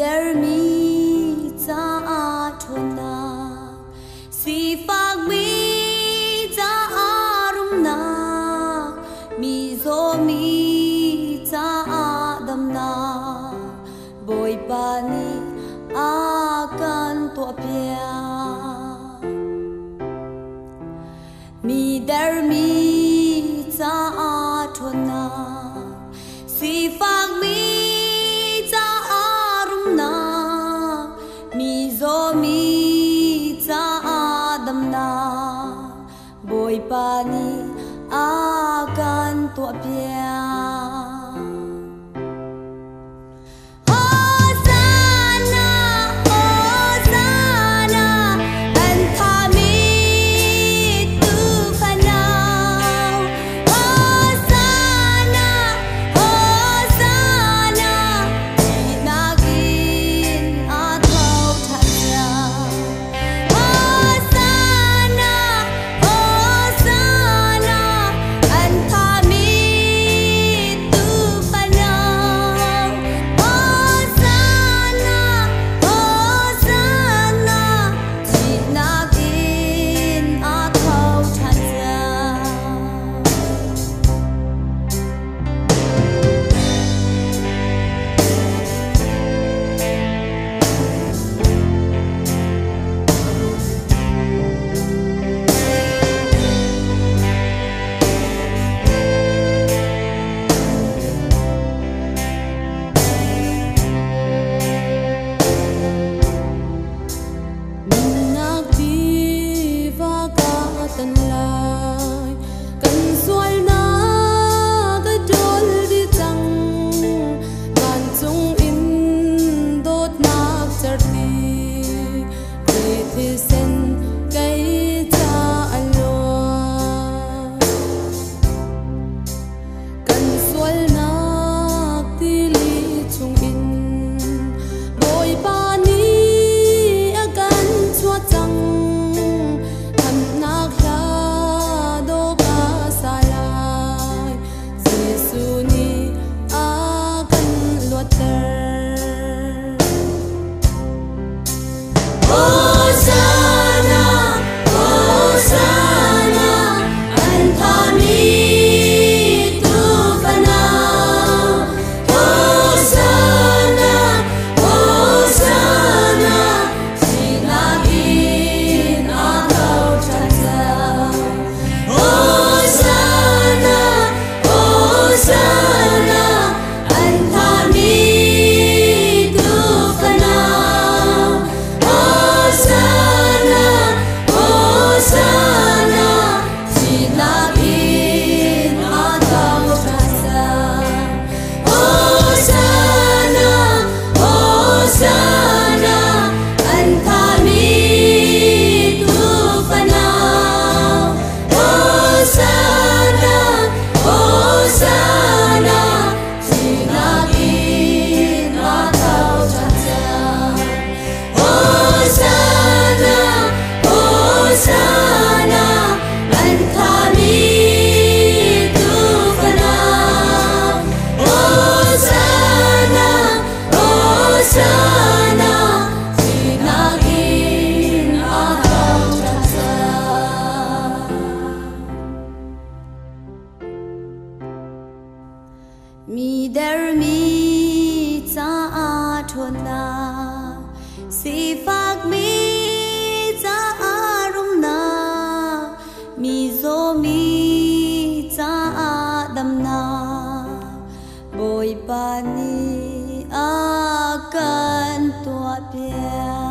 der mi za a thona si phak mi za a rum na mi zo mi za a dam na boy pa ni a kan to pia mi der mi za a thona si phak mi za a rum na mi zo mi za a dam na boy pa ni a kan to pia mi der mi za a thona si phak mi za a rum na mi zo mi za a dam na boy pa ni a kan to pia